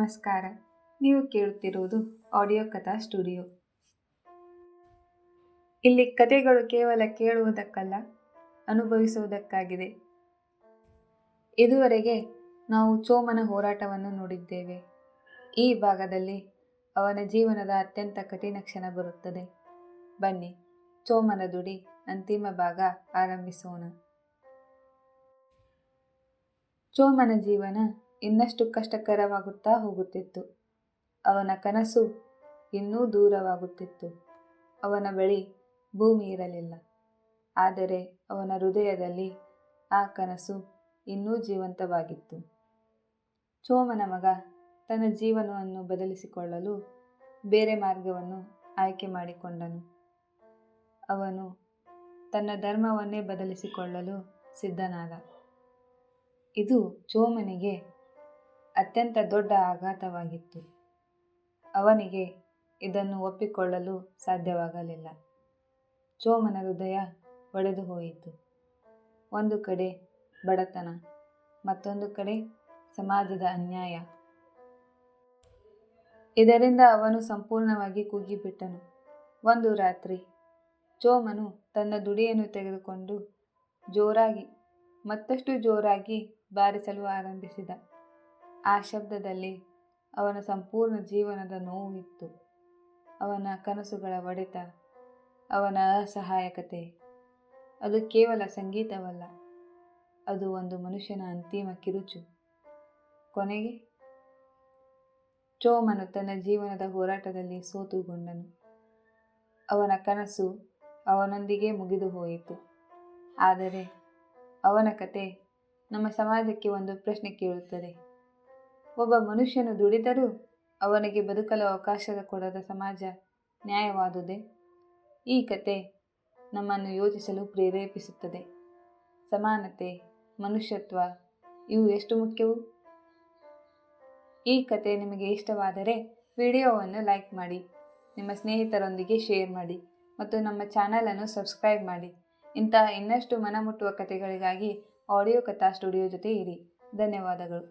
ನಮಸ್ಕಾರ. ನೀವು ಕೇಳುತ್ತಿರುವುದು ಆಡಿಯೋ ಕಥಾ ಸ್ಟುಡಿಯೋ. ಇಲ್ಲಿ ಕಥೆಗಳು ಕೇವಲ ಕೇಳುವುದಕ್ಕಲ್ಲ, ಅನುಭವಿಸುವುದಕ್ಕಾಗಿದೆ. ಇದುವರೆಗೆ ನಾವು ಚೋಮನ ಹೋರಾಟವನ್ನು ನೋಡಿದ್ದೇವೆ. ಈ ಭಾಗದಲ್ಲಿ ಅವನ ಜೀವನದ ಅತ್ಯಂತ ಕಠಿಣ ಕ್ಷಣ ಬರುತ್ತದೆ. ಬನ್ನಿ, ಚೋಮನ ದುಡಿ ಅಂತಿಮ ಭಾಗ ಆರಂಭಿಸೋಣ. ಚೋಮನ ಜೀವನ ಇನ್ನಷ್ಟು ಕಷ್ಟಕರವಾಗುತ್ತಾ ಹೋಗುತ್ತಿತ್ತು. ಅವನ ಕನಸು ಇನ್ನೂ ದೂರವಾಗುತ್ತಿತ್ತು. ಅವನ ಬಳಿ ಭೂಮಿ ಇರಲಿಲ್ಲ, ಆದರೆ ಅವನ ಹೃದಯದಲ್ಲಿ ಆ ಕನಸು ಇನ್ನೂ ಜೀವಂತವಾಗಿತ್ತು. ಚೋಮನ ಮಗ ತನ್ನ ಜೀವನವನ್ನು ಬದಲಿಸಿಕೊಳ್ಳಲು ಬೇರೆ ಮಾರ್ಗವನ್ನು ಆಯ್ಕೆ ಮಾಡಿಕೊಂಡನು. ಅವನು ತನ್ನ ಧರ್ಮವನ್ನೇ ಬದಲಿಸಿಕೊಳ್ಳಲು ಸಿದ್ಧನಾದ. ಇದು ಚೋಮನಿಗೆ ಅತ್ಯಂತ ದೊಡ್ಡ ಆಘಾತವಾಗಿತ್ತು. ಅವನಿಗೆ ಇದನ್ನು ಒಪ್ಪಿಕೊಳ್ಳಲು ಸಾಧ್ಯವಾಗಲಿಲ್ಲ. ಚೋಮನ ಹೃದಯ ಒಡೆದು ಹೋಯಿತು. ಒಂದು ಕಡೆ ಬಡತನ, ಮತ್ತೊಂದು ಕಡೆ ಸಮಾಜದ ಅನ್ಯಾಯ. ಇದರಿಂದ ಅವನು ಸಂಪೂರ್ಣವಾಗಿ ಕುಗ್ಗಿಬಿಟ್ಟನು. ಒಂದು ರಾತ್ರಿ ಚೋಮನು ತನ್ನ ದುಡಿಯನ್ನು ತೆಗೆದುಕೊಂಡು ಜೋರಾಗಿ, ಮತ್ತಷ್ಟು ಜೋರಾಗಿ ಬಾರಿಸಲು ಆರಂಭಿಸಿದ. ಆ ಶಬ್ದದಲ್ಲಿ ಅವನ ಸಂಪೂರ್ಣ ಜೀವನದ ನೋವು ಇತ್ತು. ಅವನ ಕನಸುಗಳ ಒಡೆತ, ಅವನ ಅಸಹಾಯಕತೆ. ಅದು ಕೇವಲ ಸಂಗೀತವಲ್ಲ, ಅದು ಒಂದು ಮನುಷ್ಯನ ಅಂತಿಮ ಕಿರುಚು. ಕೊನೆಗೆ ಚೋಮನು ತನ್ನ ಜೀವನದ ಹೋರಾಟದಲ್ಲಿ ಸೋತುಗೊಂಡನು. ಅವನ ಕನಸು ಅವನೊಂದಿಗೆ ಮುಗಿದು ಹೋಯಿತು. ಆದರೆ ಅವನ ಕತೆ ನಮ್ಮ ಸಮಾಜಕ್ಕೆ ಒಂದು ಪ್ರಶ್ನೆ ಕೇಳುತ್ತದೆ. ಒಬ್ಬ ಮನುಷ್ಯನು ದುಡಿದರೂ ಅವನಿಗೆ ಬದುಕಲು ಅವಕಾಶ ಕೊಡದ ಸಮಾಜ ನ್ಯಾಯವಾದುದೇ? ಈ ಕತೆ ನಮ್ಮನ್ನು ಯೋಚಿಸಲು ಪ್ರೇರೇಪಿಸುತ್ತದೆ. ಸಮಾನತೆ, ಮನುಷ್ಯತ್ವ ಇವು ಎಷ್ಟು ಮುಖ್ಯವು? ಈ ಕತೆ ನಿಮಗೆ ಇಷ್ಟವಾದರೆ ವಿಡಿಯೋವನ್ನು ಲೈಕ್ ಮಾಡಿ, ನಿಮ್ಮ ಸ್ನೇಹಿತರೊಂದಿಗೆ ಶೇರ್ ಮಾಡಿ ಮತ್ತು ನಮ್ಮ ಚಾನಲನ್ನು ಸಬ್ಸ್ಕ್ರೈಬ್ ಮಾಡಿ. ಇಂತಹ ಇನ್ನಷ್ಟು ಮನಮುಟ್ಟುವ ಕಥೆಗಳಿಗಾಗಿ ಆಡಿಯೋ ಕಥಾ ಸ್ಟುಡಿಯೋ ಜೊತೆ ಇರಿ. ಧನ್ಯವಾದಗಳು.